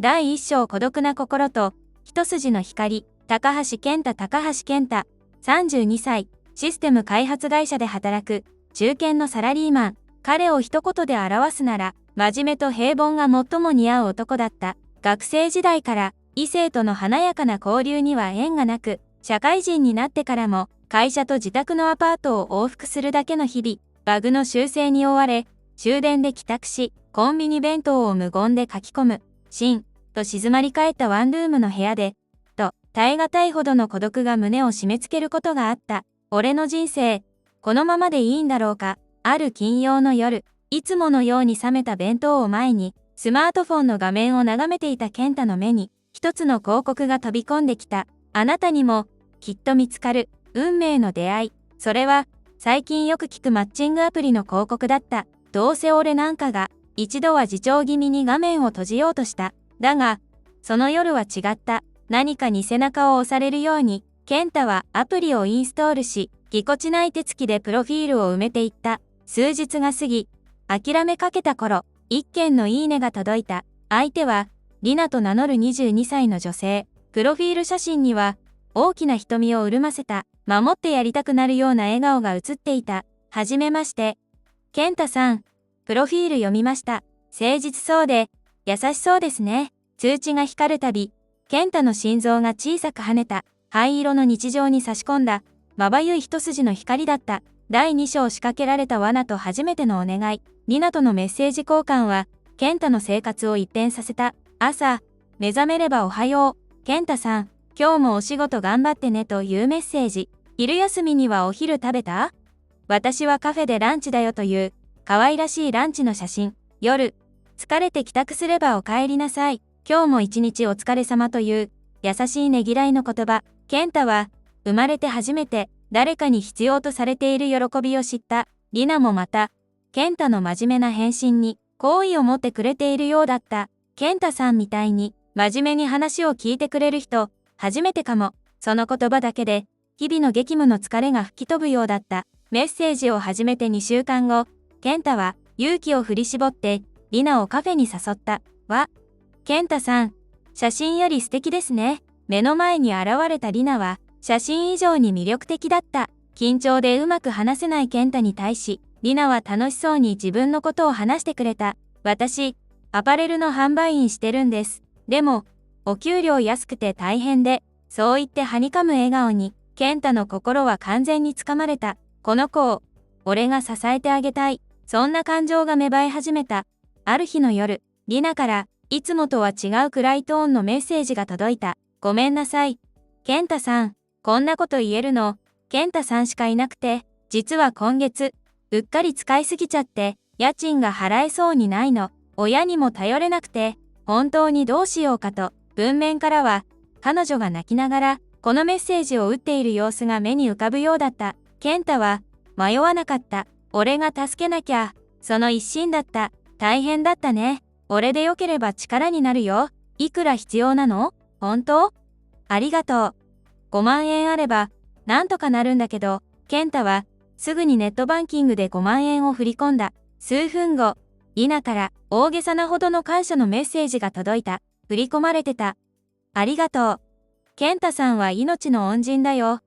第1章孤独な心と、一筋の光、高橋健太32歳、システム開発会社で働く、中堅のサラリーマン。彼を一言で表すなら、真面目と平凡が最も似合う男だった。学生時代から、異性との華やかな交流には縁がなく、社会人になってからも、会社と自宅のアパートを往復するだけの日々、バグの修正に追われ、終電で帰宅し、コンビニ弁当を無言で書き込む、シン、と静まり返ったワンルームの部屋で、耐え難いほどの孤独が胸を締め付けることがあった。俺の人生、このままでいいんだろうか。ある金曜の夜、いつものように冷めた弁当を前に、スマートフォンの画面を眺めていた健太の目に、一つの広告が飛び込んできた。あなたにも、きっと見つかる、運命の出会い。それは、最近よく聞くマッチングアプリの広告だった。どうせ俺なんかが、一度は自重気味に画面を閉じようとした。だが、その夜は違った。何かに背中を押されるように、健太はアプリをインストールし、ぎこちない手つきでプロフィールを埋めていった。数日が過ぎ、諦めかけた頃、一件のいいねが届いた。相手は、リナと名乗る22歳の女性。プロフィール写真には、大きな瞳を潤ませた、守ってやりたくなるような笑顔が写っていた。はじめまして。健太さん、プロフィール読みました。誠実そうで、優しそうですね。通知が光るたび、健太の心臓が小さく跳ねた。灰色の日常に差し込んだ。まばゆい一筋の光だった。第2章仕掛けられた罠と初めてのお願い。リナとのメッセージ交換は、健太の生活を一変させた。朝、目覚めればおはよう。健太さん、今日もお仕事頑張ってねというメッセージ。昼休みにはお昼食べた？私はカフェでランチだよという、可愛らしいランチの写真。夜、疲れて帰宅すればお帰りなさい。今日も一日お疲れ様という、優しいねぎらいの言葉。健太は、生まれて初めて、誰かに必要とされている喜びを知った。リナもまた、健太の真面目な返信に、好意を持ってくれているようだった。健太さんみたいに、真面目に話を聞いてくれる人、初めてかも。その言葉だけで、日々の激務の疲れが吹き飛ぶようだった。メッセージを始めて2週間後、健太は、勇気を振り絞って、リナをカフェに誘った。健太さん、写真より素敵ですね。目の前に現れたリナは、写真以上に魅力的だった。緊張でうまく話せない健太に対し、リナは楽しそうに自分のことを話してくれた。私、アパレルの販売員してるんです。でも、お給料安くて大変で、そう言ってはにかむ笑顔に、健太の心は完全につかまれた。この子を、俺が支えてあげたい。そんな感情が芽生え始めた。ある日の夜、リナから、いつもとは違う暗いトーンのメッセージが届いた。ごめんなさい。健太さん、こんなこと言えるの？健太さんしかいなくて、実は今月、うっかり使いすぎちゃって、家賃が払えそうにないの。親にも頼れなくて、本当にどうしようかと。文面からは、彼女が泣きながら、このメッセージを打っている様子が目に浮かぶようだった。健太は、迷わなかった。俺が助けなきゃ。その一心だった。大変だったね。俺でよければ力になるよ。いくら必要なの？本当？ありがとう。5万円あれば、なんとかなるんだけど、健太は、すぐにネットバンキングで5万円を振り込んだ。数分後、リナから大げさなほどの感謝のメッセージが届いた。振り込まれてた。ありがとう。健太さんは命の恩人だよ。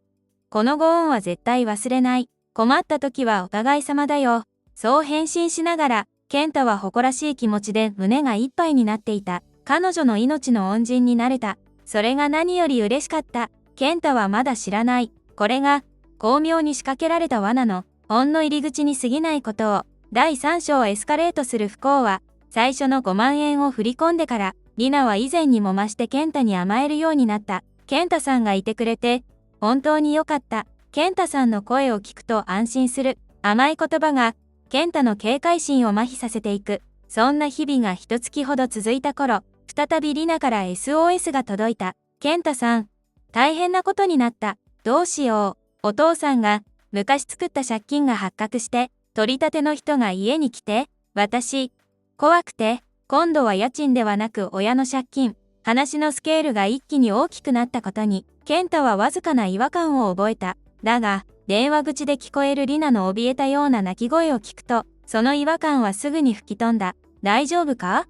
このご恩は絶対忘れない。困った時はお互い様だよ。そう返信しながら、健太は誇らしい気持ちで胸がいっぱいになっていた。彼女の命の恩人になれた。それが何より嬉しかった。健太はまだ知らない。これが、巧妙に仕掛けられた罠の、ほんの入り口に過ぎないことを。第3章エスカレートする不幸は、最初の5万円を振り込んでから、リナは以前にも増して健太に甘えるようになった。健太さんがいてくれて、本当によかった。健太さんの声を聞くと安心する。甘い言葉が、健太の警戒心を麻痺させていく。そんな日々が一月ほど続いた頃、再びリナから SOS が届いた。健太さん、大変なことになった。どうしよう。お父さんが、昔作った借金が発覚して、取り立ての人が家に来て、私、怖くて、今度は家賃ではなく親の借金。話のスケールが一気に大きくなったことに、健太はわずかな違和感を覚えた。だが、電話口で聞こえるリナの怯えたような泣き声を聞くと、その違和感はすぐに吹き飛んだ。大丈夫か？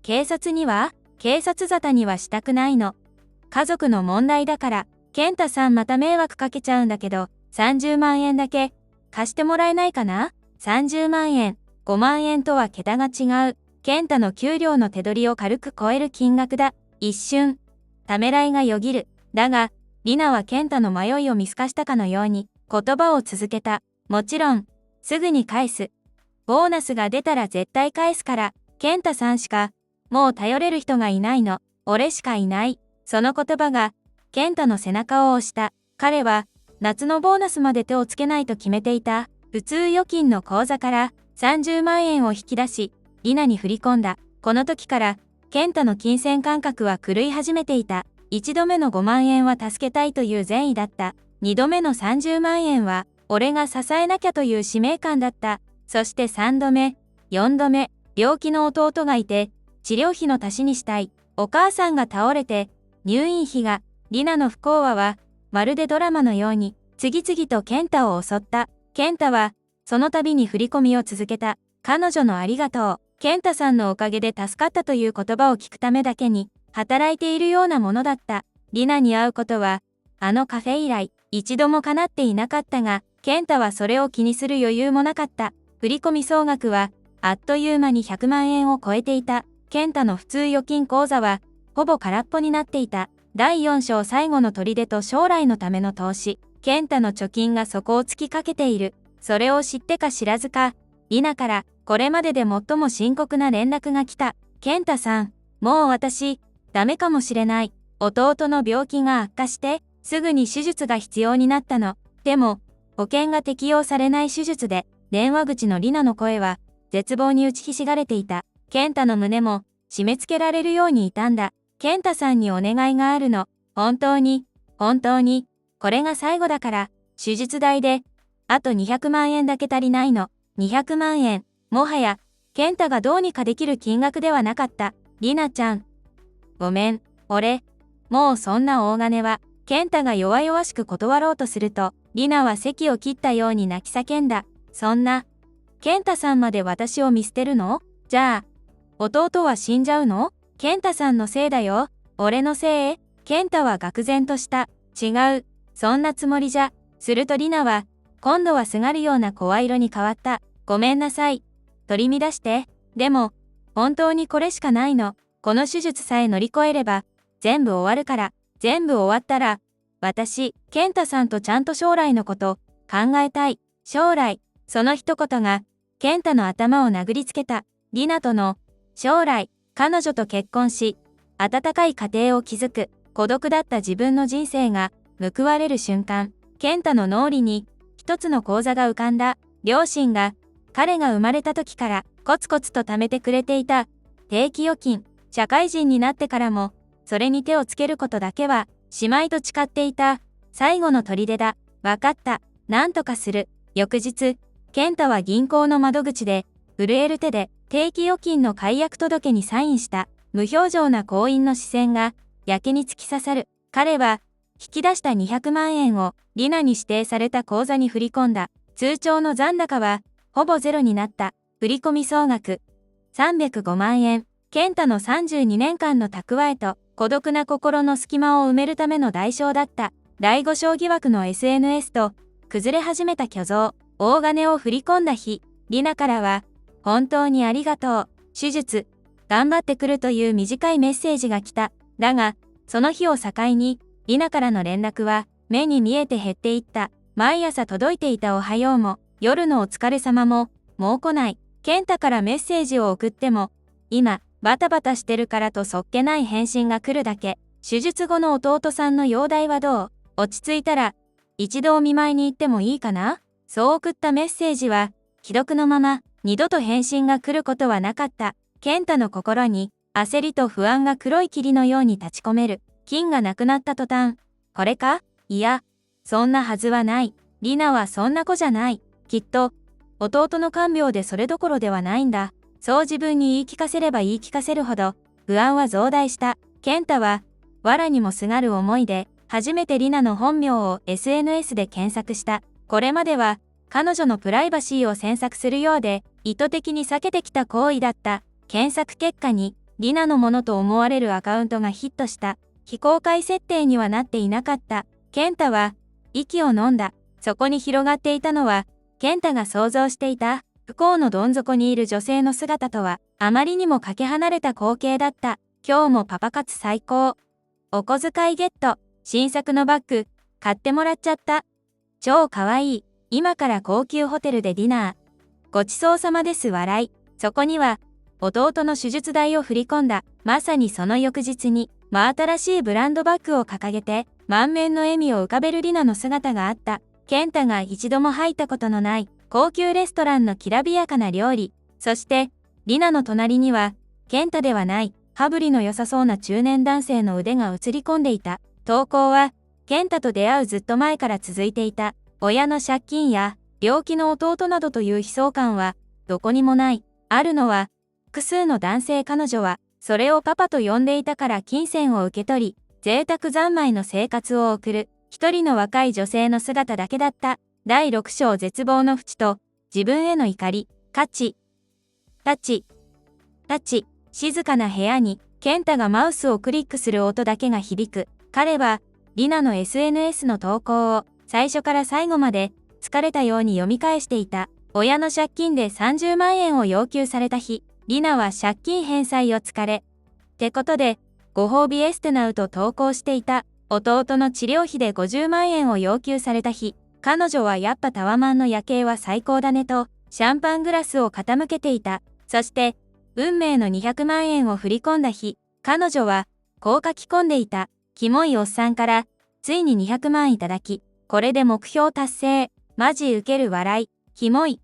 警察には？警察沙汰にはしたくないの。家族の問題だから、健太さんまた迷惑かけちゃうんだけど、30万円だけ貸してもらえないかな？ 30 万円、5万円とは桁が違う。健太の給料の手取りを軽く超える金額だ。一瞬、ためらいがよぎる。だが、リナは健太の迷いを見透かしたかのように言葉を続けた。もちろん、すぐに返す。ボーナスが出たら絶対返すから、健太さんしか、もう頼れる人がいないの。俺しかいない。その言葉が、健太の背中を押した。彼は、夏のボーナスまで手をつけないと決めていた。普通預金の口座から30万円を引き出し、リナに振り込んだ。この時から、健太の金銭感覚は狂い始めていた。1度目の5万円は助けたいという善意だった。2度目の30万円は、俺が支えなきゃという使命感だった。そして3度目、4度目、病気の弟がいて、治療費の足しにしたい。お母さんが倒れて、入院費が、リナの不幸は、まるでドラマのように、次々と健太を襲った。健太は、その度に振り込みを続けた。彼女のありがとう。健太さんのおかげで助かったという言葉を聞くためだけに、働いているようなものだった。リナに会うことは、あのカフェ以来、一度も叶っていなかったが、健太はそれを気にする余裕もなかった。振込総額は、あっという間に100万円を超えていた。健太の普通預金口座は、ほぼ空っぽになっていた。第4章最後の砦と将来のための投資。健太の貯金が底をつきかけている。それを知ってか知らずか、リナから、これまでで最も深刻な連絡が来た。健太さん、もう私、ダメかもしれない。弟の病気が悪化して、すぐに手術が必要になったの。でも、保険が適用されない手術で、電話口のリナの声は、絶望に打ちひしがれていた。健太の胸も、締め付けられるように痛んだ。健太さんにお願いがあるの。本当に、これが最後だから、手術代で、あと200万円だけ足りないの。200万円。もはや、健太がどうにかできる金額ではなかった。リナちゃん。ごめん、俺。もうそんな大金は、健太が弱々しく断ろうとすると、リナは席を切ったように泣き叫んだ。そんな。健太さんまで私を見捨てるの？じゃあ、弟は死んじゃうの？健太さんのせいだよ。俺のせい？健太は愕然とした。違う。そんなつもりじゃ。するとリナは、今度はすがるような声色に変わった。ごめんなさい。取り乱して。でも、本当にこれしかないの。この手術さえ乗り越えれば、全部終わるから。全部終わったら、私、健太さんとちゃんと将来のこと、考えたい。将来。その一言が、健太の頭を殴りつけた。リナとの、将来、彼女と結婚し、温かい家庭を築く、孤独だった自分の人生が、報われる瞬間。健太の脳裏に、一つの口座が浮かんだ。両親が、彼が生まれた時から、コツコツと貯めてくれていた。定期預金。社会人になってからも、それに手をつけることだけは、しまいと誓っていた。最後の砦だ。わかった。なんとかする。翌日、健太は銀行の窓口で、震える手で定期預金の解約届にサインした。無表情な行員の視線が、やけに突き刺さる。彼は、引き出した200万円を、リナに指定された口座に振り込んだ。通帳の残高は、ほぼゼロになった。振込総額、305万円。健太の32年間の蓄えと、孤独な心の隙間を埋めるための代償だった。第5章疑惑の SNS と、崩れ始めた虚像、大金を振り込んだ日、リナからは、本当にありがとう、手術、頑張ってくるという短いメッセージが来た。だが、その日を境に、リナからの連絡は、目に見えて減っていった。毎朝届いていたおはようも、夜のお疲れ様も、もう来ない。健太からメッセージを送っても、今、バタバタしてるからとそっけない返信が来るだけ。手術後の弟さんの容体はどう？落ち着いたら、一度お見舞いに行ってもいいかな？そう送ったメッセージは、既読のまま、二度と返信が来ることはなかった。健太の心に、焦りと不安が黒い霧のように立ち込める。金がなくなった途端、これか？いや、そんなはずはない。リナはそんな子じゃない。きっと、弟の看病でそれどころではないんだ。そう自分に言い聞かせれば言い聞かせるほど、不安は増大した。健太は、藁にもすがる思いで、初めてリナの本名を SNS で検索した。これまでは、彼女のプライバシーを詮索するようで、意図的に避けてきた行為だった。検索結果に、リナのものと思われるアカウントがヒットした。非公開設定にはなっていなかった。健太は、息を飲んだ。そこに広がっていたのは、健太が想像していた、不幸のどん底にいる女性の姿とは、あまりにもかけ離れた光景だった。今日もパパ活最高。お小遣いゲット。新作のバッグ、買ってもらっちゃった。超かわいい。今から高級ホテルでディナー。ごちそうさまです。笑い。そこには、弟の手術代を振り込んだ。まさにその翌日に、真新しいブランドバッグを掲げて、満面の笑みを浮かべるリナの姿があった。健太が一度も入ったことのない、高級レストランのきらびやかな料理。そして、リナの隣には、健太ではない、羽振りの良さそうな中年男性の腕が映り込んでいた。投稿は、健太と出会うずっと前から続いていた。親の借金や、病気の弟などという悲壮感は、どこにもない。あるのは、複数の男性彼女は、それをパパと呼んでいたから金銭を受け取り、贅沢三昧の生活を送る、一人の若い女性の姿だけだった。第6章絶望の淵と、自分への怒り、タチ、静かな部屋に、健太がマウスをクリックする音だけが響く。彼は、リナの SNS の投稿を、最初から最後まで、疲れたように読み返していた。親の借金で30万円を要求された日、リナは借金返済を疲れ。ってことで、ご褒美エステナウと投稿していた。弟の治療費で50万円を要求された日、彼女はやっぱタワマンの夜景は最高だねと、シャンパングラスを傾けていた。そして、運命の200万円を振り込んだ日、彼女は、こう書き込んでいた。キモいおっさんから、ついに200万いただき、これで目標達成。マジウケる笑い。キモい。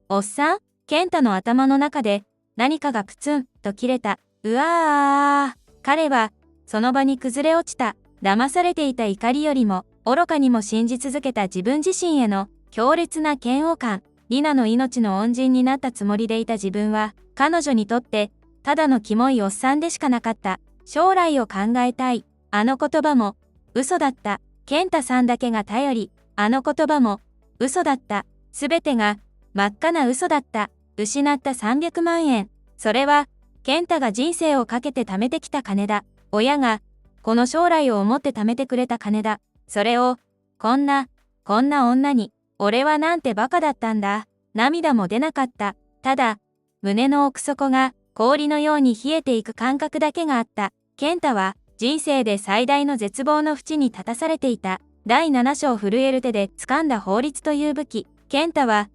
おっさん？健太の頭の中で、何かがプツンと切れた。うわー。彼は、その場に崩れ落ちた。騙されていた怒りよりも、愚かにも信じ続けた自分自身への強烈な嫌悪感。リナの命の恩人になったつもりでいた自分は、彼女にとって、ただのキモいおっさんでしかなかった。将来を考えたい。あの言葉も、嘘だった。健太さんだけが頼り。あの言葉も、嘘だった。すべてが、真っ赤な嘘だった。失った300万円。それは、健太が人生をかけて貯めてきた金だ。親が、この将来を思って貯めてくれた金だ。それを、こんな女に、俺はなんてバカだったんだ。涙も出なかった。ただ、胸の奥底が氷のように冷えていく感覚だけがあった。健太は、人生で最大の絶望の淵に立たされていた。第7章震える手で掴んだ法律という武器。健太は、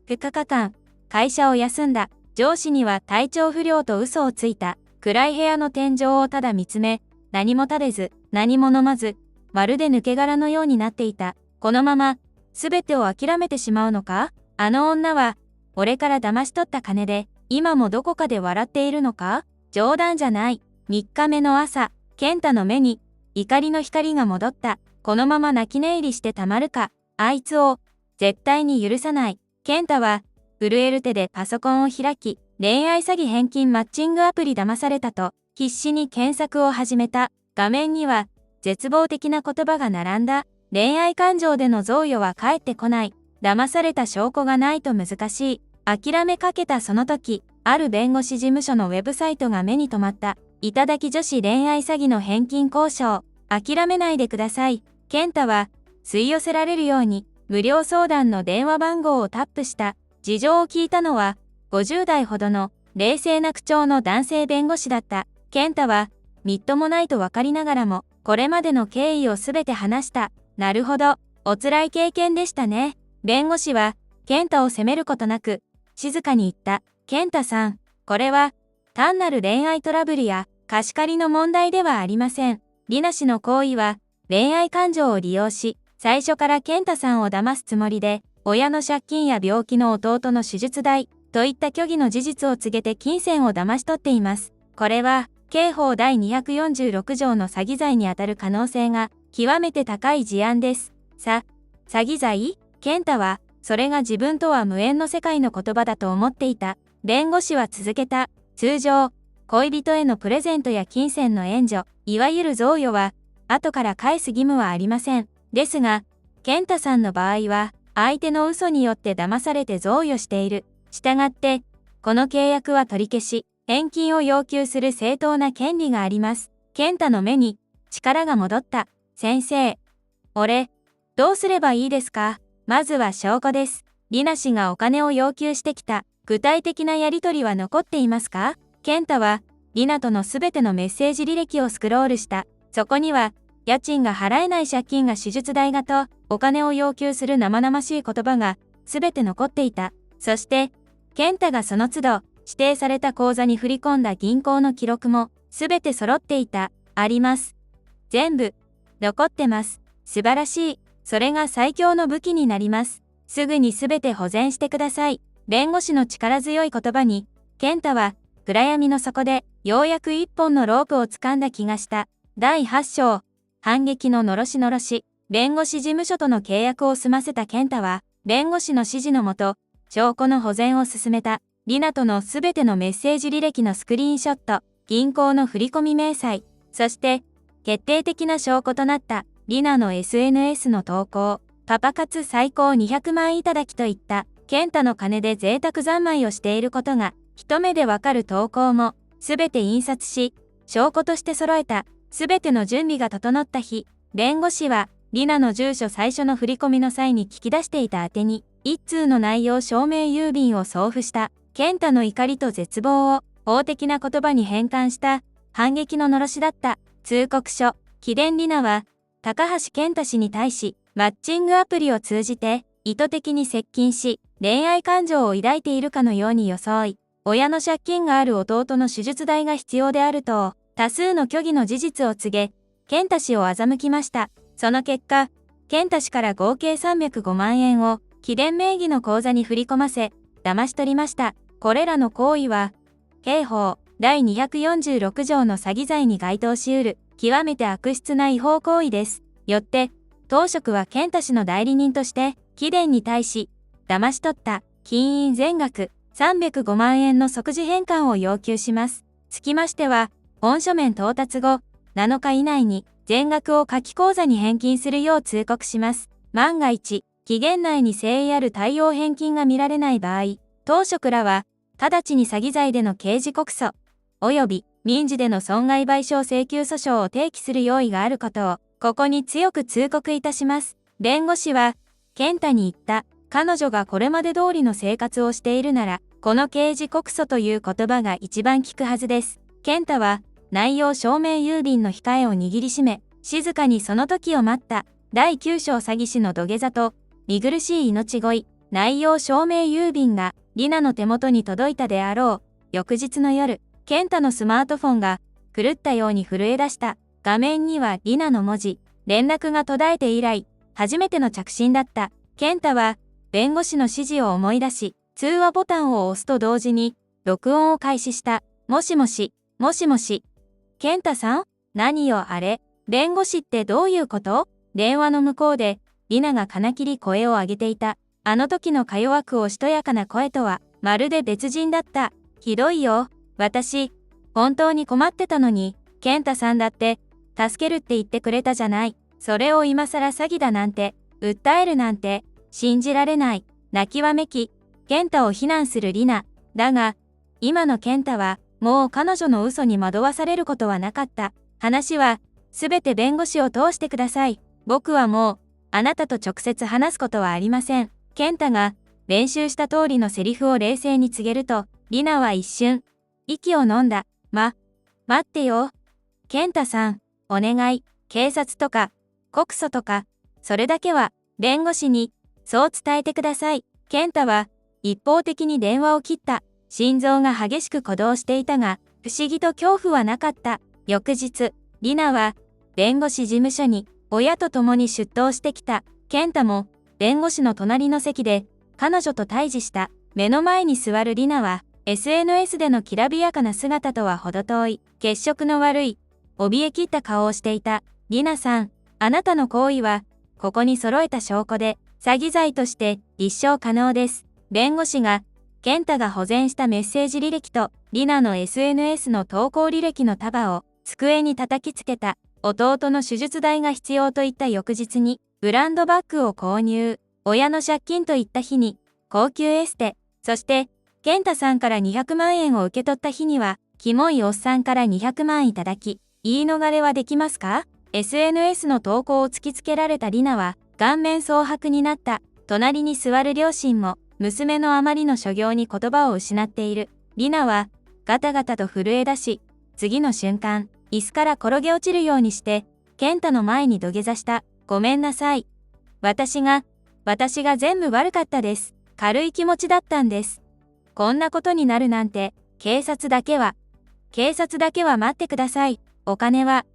2日間、会社を休んだ。上司には体調不良と嘘をついた。暗い部屋の天井をただ見つめ、何も食べず、何も飲まず、まるで抜け殻のようになっていた。このまま、すべてを諦めてしまうのか？あの女は、俺から騙し取った金で、今もどこかで笑っているのか？冗談じゃない。3日目の朝、健太の目に、怒りの光が戻った。このまま泣き寝入りしてたまるか。あいつを、絶対に許さない。健太は、震える手でパソコンを開き、恋愛詐欺返金マッチングアプリ騙されたと、必死に検索を始めた。画面には、絶望的な言葉が並んだ。恋愛感情での贈与は返ってこない。騙された証拠がないと難しい。諦めかけたその時、ある弁護士事務所のウェブサイトが目に留まった。頂き女子恋愛詐欺の返金交渉。諦めないでください。健太は、吸い寄せられるように、無料相談の電話番号をタップした。事情を聞いたのは、50代ほどの、冷静な口調の男性弁護士だった。健太は、みっともないと分かりながらも、これまでの経緯をすべて話した。なるほど、お辛い経験でしたね。弁護士は、健太を責めることなく、静かに言った。健太さん、これは、単なる恋愛トラブルや、貸し借りの問題ではありません。リナ氏の行為は、恋愛感情を利用し、最初から健太さんを騙すつもりで、親の借金や病気の弟の手術代、といった虚偽の事実を告げて金銭を騙し取っています。これは、刑法第246条の詐欺罪にあたる可能性が、極めて高い事案です。詐欺罪？健太は、それが自分とは無縁の世界の言葉だと思っていた。弁護士は続けた。通常、恋人へのプレゼントや金銭の援助、いわゆる贈与は、後から返す義務はありません。ですが、健太さんの場合は、相手の嘘によって騙されて贈与している。したがって、この契約は取り消し、返金を要求する正当な権利があります。健太の目に力が戻った。先生。俺、どうすればいいですか？まずは証拠です。リナ氏がお金を要求してきた具体的なやり取りは残っていますか？健太はリナとのすべてのメッセージ履歴をスクロールした。そこには、家賃が払えない借金が手術代がと、お金を要求する生々しい言葉が、すべて残っていた。そして、健太がその都度、指定された口座に振り込んだ銀行の記録も、すべて揃っていた。あります。全部、残ってます。素晴らしい。それが最強の武器になります。すぐにすべて保全してください。弁護士の力強い言葉に、健太は、暗闇の底で、ようやく一本のロープを掴んだ気がした。第8章。反撃ののろしのろし。弁護士事務所との契約を済ませた健太は、弁護士の指示のもと、証拠の保全を進めた。リナとのすべてのメッセージ履歴のスクリーンショット、銀行の振込明細、そして、決定的な証拠となった、リナの SNS の投稿、パパ活最高200万いただきといった、健太の金で贅沢三昧をしていることが、一目でわかる投稿も、すべて印刷し、証拠として揃えた、すべての準備が整った日、弁護士は、リナの住所最初の振り込みの際に聞き出していた宛に、一通の内容証明郵便を送付した。健太の怒りと絶望を、法的な言葉に変換した、反撃ののろしだった。通告書、貴殿リナは、高橋健太氏に対し、マッチングアプリを通じて、意図的に接近し、恋愛感情を抱いているかのように装い、親の借金がある弟の手術代が必要であると、多数の虚偽の事実を告げ、健太氏を欺きました。その結果、健太氏から合計305万円を、貴殿名義の口座に振り込ませ、騙し取りました。これらの行為は、刑法第246条の詐欺罪に該当し得る、極めて悪質な違法行為です。よって、当職は健太氏の代理人として、貴殿に対し、騙し取った金印全額305万円の即時返還を要求します。つきましては、本書面到達後、7日以内に全額を下記口座に返金するよう通告します。万が一、期限内に誠意ある対応返金が見られない場合、当職らは、直ちに詐欺罪での刑事告訴、及び民事での損害賠償請求訴訟を提起する用意があることを、ここに強く通告いたします。弁護士は、健太に言った。彼女がこれまで通りの生活をしているなら、この刑事告訴という言葉が一番効くはずです。健太は、内容証明郵便の控えを握りしめ、静かにその時を待った。第9章詐欺師の土下座と、見苦しい命乞い、内容証明郵便が、リナの手元に届いたであろう。翌日の夜、健太のスマートフォンが、狂ったように震え出した。画面にはリナの文字、連絡が途絶えて以来、初めての着信だった。健太は、弁護士の指示を思い出し、通話ボタンを押すと同時に、録音を開始した。もしもし、もしもし。健太さん？何よあれ。弁護士ってどういうこと？電話の向こうで、リナが金切り声を上げていた。あの時のか弱くおしとやかな声とは、まるで別人だった。ひどいよ。私、本当に困ってたのに、健太さんだって、助けるって言ってくれたじゃない。それを今更詐欺だなんて、訴えるなんて、信じられない。泣きわめき、健太を非難するリナ。だが、今の健太は、もう彼女の嘘に惑わされることはなかった。話は、すべて弁護士を通してください。僕はもう、あなたと直接話すことはありません。健太が、練習した通りのセリフを冷静に告げると、リナは一瞬、息を飲んだ。待ってよ。健太さん、お願い。警察とか、告訴とか、それだけは、弁護士に、そう伝えてください。健太は、一方的に電話を切った。心臓が激しく鼓動していたが、不思議と恐怖はなかった。翌日、リナは、弁護士事務所に、親と共に出頭してきた。健太も、弁護士の隣の席で、彼女と対峙した。目の前に座るリナは、SNS でのきらびやかな姿とは程遠い、血色の悪い、怯え切った顔をしていた。リナさん、あなたの行為は、ここに揃えた証拠で、詐欺罪として立証可能です。弁護士が、健太が保全したメッセージ履歴と、リナの SNS の投稿履歴の束を、机に叩きつけた。弟の手術代が必要と言った翌日に、ブランドバッグを購入。親の借金といった日に、高級エステ、そして、健太さんから200万円を受け取った日には、キモいおっさんから200万いただき、言い逃れはできますか？ SNS の投稿を突きつけられたリナは、顔面蒼白になった。隣に座る両親も、娘のあまりの所業に言葉を失っている。リナは、ガタガタと震え出し、次の瞬間、椅子から転げ落ちるようにして、健太の前に土下座した。ごめんなさい。私が全部悪かったです。軽い気持ちだったんです。こんなことになるなんて、警察だけは待ってください。お金は、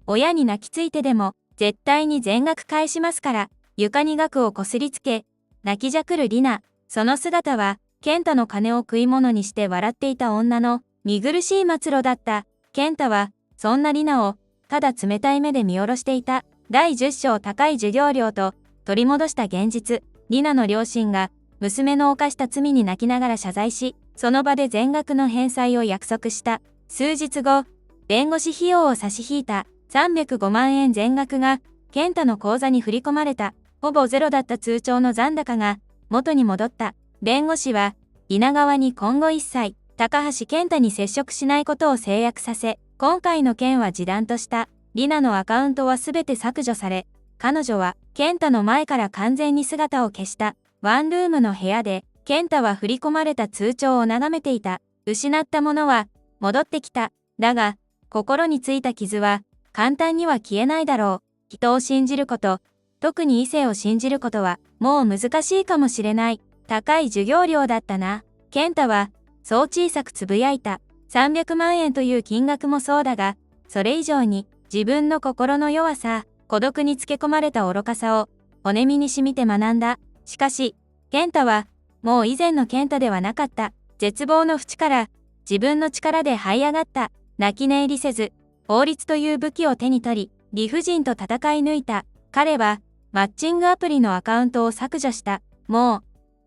親に泣きついてでも、絶対に全額返しますから、床に額をこすりつけ、泣きじゃくるリナ。その姿は、健太の金を食い物にして笑っていた女の、見苦しい末路だった。健太は、そんなリナを、ただ冷たい目で見下ろしていた。第10章高い授業料と、取り戻した現実。リナの両親が、娘の犯した罪に泣きながら謝罪し、その場で全額の返済を約束した。数日後、弁護士費用を差し引いた305万円全額が、健太の口座に振り込まれた。ほぼゼロだった通帳の残高が、元に戻った。弁護士は、リナ側に今後一切、高橋健太に接触しないことを誓約させ、今回の件は示談とした。リナのアカウントはすべて削除され、彼女は、健太の前から完全に姿を消した。ワンルームの部屋で、健太は振り込まれた通帳を眺めていた。失ったものは、戻ってきた。だが、心についた傷は、簡単には消えないだろう。人を信じること、特に異性を信じることは、もう難しいかもしれない。高い授業料だったな。健太は、そう小さくつぶやいた。300万円という金額もそうだが、それ以上に、自分の心の弱さ、孤独につけ込まれた愚かさを、骨身に染みて学んだ。しかし、健太は、もう以前の健太ではなかった。絶望の淵から、自分の力で這い上がった。泣き寝入りせず、法律という武器を手に取り、理不尽と戦い抜いた。彼は、マッチングアプリのアカウントを削除した。もう、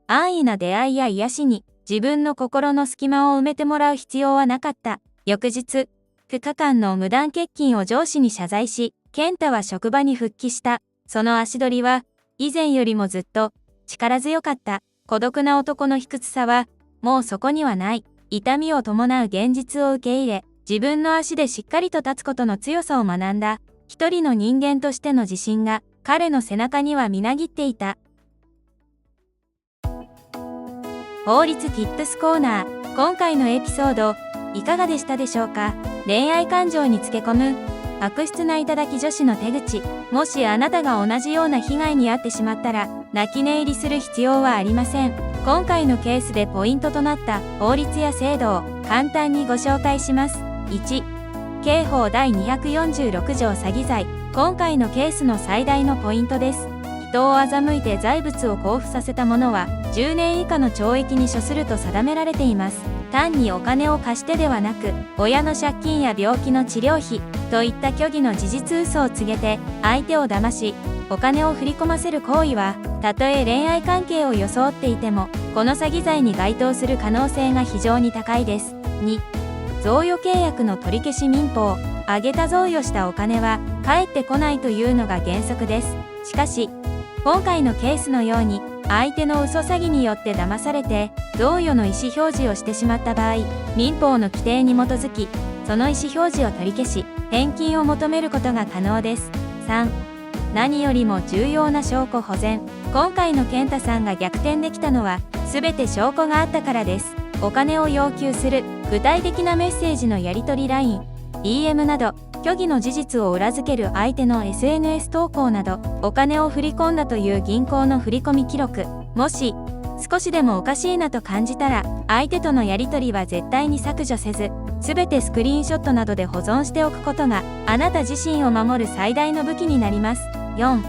安易な出会いや癒しに、自分の心の隙間を埋めてもらう必要はなかった。翌日、2日間の無断欠勤を上司に謝罪し、健太は職場に復帰した。その足取りは、以前よりもずっと、力強かった。孤独な男の卑屈さは、もうそこにはない。痛みを伴う現実を受け入れ、自分の足でしっかりと立つことの強さを学んだ。一人の人間としての自信が、彼の背中にはみなぎっていた。法律 Tips コーナー。今回のエピソード、いかがでしたでしょうか？恋愛感情につけ込む、悪質な頂き女子の手口。もしあなたが同じような被害に遭ってしまったら、泣き寝入りする必要はありません。今回のケースでポイントとなった法律や制度を簡単にご紹介します。1、刑法第246条詐欺罪。今回のケースの最大のポイントです。人を欺いて財物を交付させた者は10年以下の懲役に処すると定められています。単にお金を貸してではなく、親の借金や病気の治療費といった虚偽の事実嘘を告げて相手を騙し、お金を振り込ませる行為は、たとえ恋愛関係を装っていても、この詐欺罪に該当する可能性が非常に高いです。2、贈与契約の取り消し民法。あげた贈与したお金は返ってこないというのが原則です。しかし、今回のケースのように、相手の嘘詐欺によって騙されて、贈与の意思表示をしてしまった場合、民法の規定に基づき、その意思表示を取り消し、返金を求めることが可能です。3、何よりも重要な証拠保全。今回の健太さんが逆転できたのは、すべて証拠があったからです。お金を要求する、具体的なメッセージのやり取り LINE、DM など、虚偽の事実を裏付ける相手の SNS 投稿など、お金を振り込んだという銀行の振込記録。もし、少しでもおかしいなと感じたら、相手とのやり取りは絶対に削除せず、すべてスクリーンショットなどで保存しておくことが、あなた自身を守る最大の武器になります。4、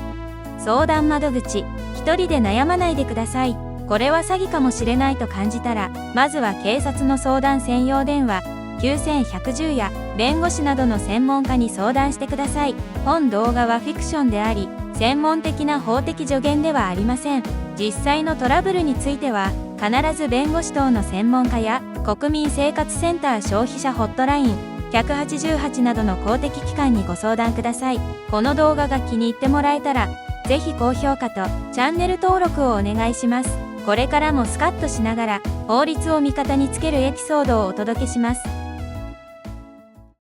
相談窓口。一人で悩まないでください。これは詐欺かもしれないと感じたら、まずは警察の相談専用電話、9110や弁護士などの専門家に相談してください。本動画はフィクションであり、専門的な法的助言ではありません。実際のトラブルについては、必ず弁護士等の専門家や国民生活センター消費者ホットライン188などの公的機関にご相談ください。この動画が気に入ってもらえたら、ぜひ高評価とチャンネル登録をお願いします。これからもスカッとしながら法律を味方につけるエピソードをお届けします。